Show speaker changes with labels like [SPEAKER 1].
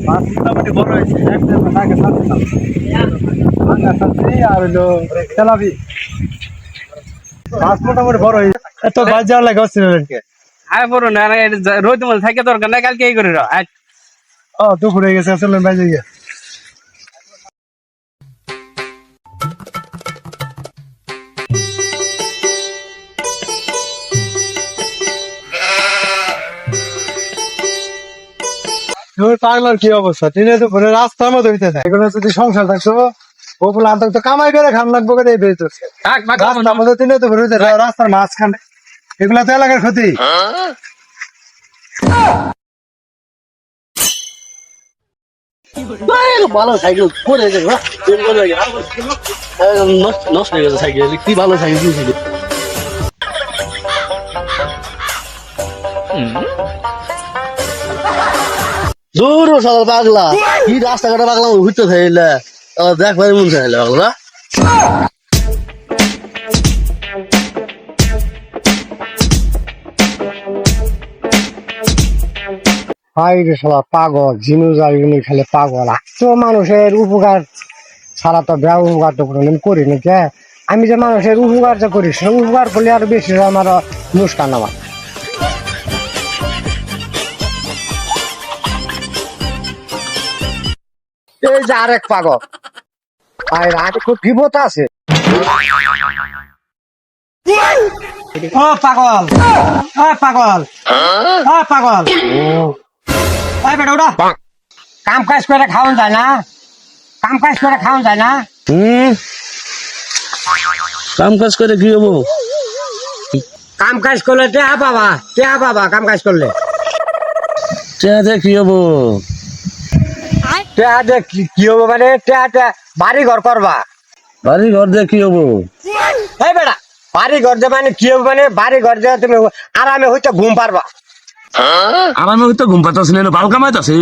[SPEAKER 1] মাছ মোটামুটি বড় হয়েছে একদম আগে সাথে না আগে সাথে আর হলো তেলাপি মাছ মোটামুটি বড় হয়েছে এত বাজার লাগে হচ্ছিল নাকি
[SPEAKER 2] আরে বড় না রোদ মধ্যে থাকে দরকার না কালকে এই করে
[SPEAKER 1] ও দুপুর হয়ে গেছে আসলে বাজে গিয়ে পাগলার কি অবস্থা ট্রেনে তো ঘুরে রাস্তার মতো হইতে থাকে এগুলো যদি সংসার থাকতো ওগুলো আনতে তো কামাই করে খান লাগবো করে বের করছে রাস্তার মধ্যে ট্রেনে তো ঘুরে রাস্তার মাঝখানে এগুলা তো এলাকার ক্ষতি
[SPEAKER 3] ভালো সাইকেল পরে নষ্ট হয়ে গেছে সাইকেল কি ভালো সাইকেল কিনছিল দূর সাদা পাগলা কি রাস্তাঘাটে পাগলা ঘুরতে থাকলে দেখবার মন চাইলে পাগলা
[SPEAKER 1] হাই রে শালা পাগল জিনু জারিগুনি খেলে পাগল তো মানুষের উপকার ছাড়া তো ব্যয় উপকার তো কোনোদিন করি না কে আমি যে মানুষের উপকার যে করি সে উপকার করলে আরো বেশি আমার মুস্কান আমার এই যে আরেক পাগল আর আগে খুব বিপদ আছে ও পাগল ও পাগল ও পাগল এই বেটা ওটা কাম কাজ করে খাওয়ান যায় না কাম কাজ করে খাওয়ান যায় না
[SPEAKER 3] কাম কাজ করে কি হবো
[SPEAKER 1] কাম কাজ করলে টেহা বাবা কাম কাজ করলে
[SPEAKER 3] চেহাতে কি হবো
[SPEAKER 1] টেহা দে কি হবো মানে টেহা বাড়ি ঘর করবা
[SPEAKER 3] বাড়ি ঘর দিয়ে কি হবো
[SPEAKER 1] এই বেটা বাড়ি ঘর যে মানে কি হবো মানে বাড়ি ঘর যে তুমি আরামে হইতে ঘুম পারবা
[SPEAKER 3] আমার মুখে তো ঘুম পাতাছি না বাল কামাইতাছি